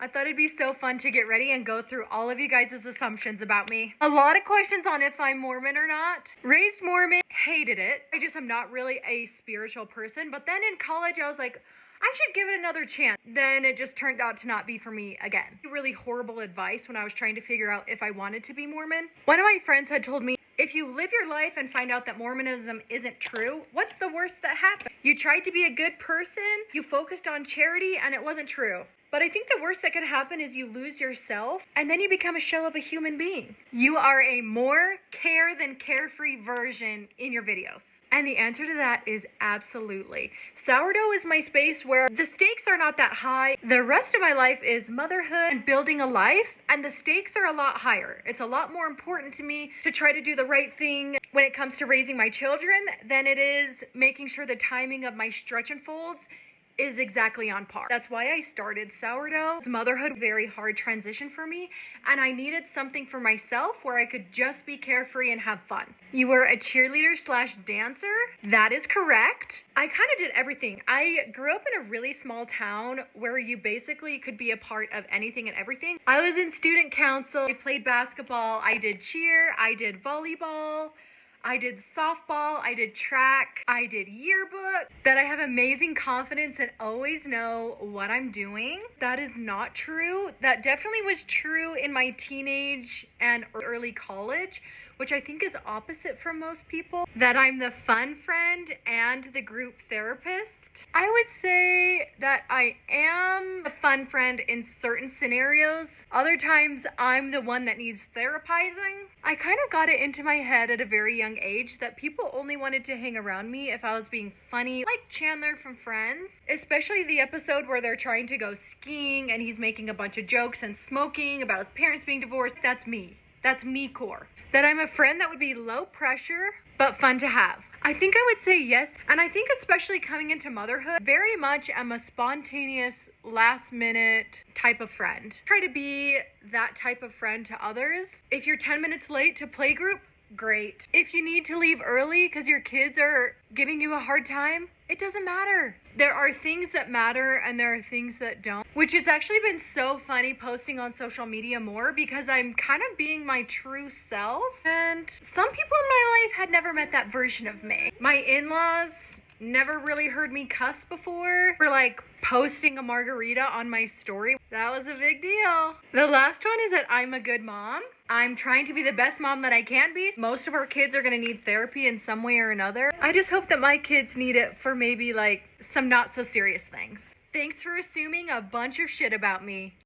I thought it'd be so fun to get ready and go through all of you guys' assumptions about me. A lot of questions on if I'm Mormon or not. Raised Mormon, hated it. I just am not really a spiritual person. But then in college, I was like, I should give it another chance. Then it just turned out to not be for me again. Really horrible advice when I was trying to figure out if I wanted to be Mormon. One of my friends had told me, if you live your life and find out that Mormonism isn't true, what's the worst that happened? You tried to be a good person, you focused on charity, and it wasn't true. But I think the worst that could happen is you lose yourself and then you become a shell of a human being. You are a more care than carefree version in your videos. And the answer to that is absolutely. Sourdough is my space where the stakes are not that high. The rest of my life is motherhood and building a life, and the stakes are a lot higher. It's a lot more important to me to try to do the right thing when it comes to raising my children than it is making sure the timing of my stretch and folds is exactly on par. That's why I started Sourdough. Motherhood, very hard transition for me, and I needed something for myself where I could just be carefree and have fun. You were a cheerleader slash dancer? That is correct. I kind of did everything. I grew up in a really small town where you basically could be a part of anything and everything. I was in student council, I played basketball, I did cheer, I did volleyball, I did softball, I did track, I did yearbook. That I have amazing confidence and always know what I'm doing. That is not true. That definitely was true in my teenage and early college, which I think is opposite from most people. That I'm the fun friend and the group therapist. I would say that I am a fun friend in certain scenarios. Other times I'm the one that needs therapizing. I kind of got it into my head at a very young age that people only wanted to hang around me if I was being funny, like Chandler from Friends, especially the episode where they're trying to go skiing and he's making a bunch of jokes and smoking about his parents being divorced. That's me. That's me core. That I'm a friend that would be low pressure, but fun to have. I think I would say yes. And I think especially coming into motherhood, very much am a spontaneous, last minute type of friend. Try to be that type of friend to others. If you're 10 minutes late to playgroup, great. If you need to leave early because your kids are giving you a hard time, it doesn't matter. There are things that matter and there are things that don't, which has actually been so funny posting on social media more because I'm kind of being my true self. And some people in my life had never met that version of me. My in-laws never really heard me cuss before. Or like posting a margarita on my story. That was a big deal. The last one is that I'm a good mom. I'm trying to be the best mom that I can be. Most of our kids are going to need therapy in some way or another. I just hope that my kids need it for maybe like some not so serious things. Thanks for assuming a bunch of shit about me.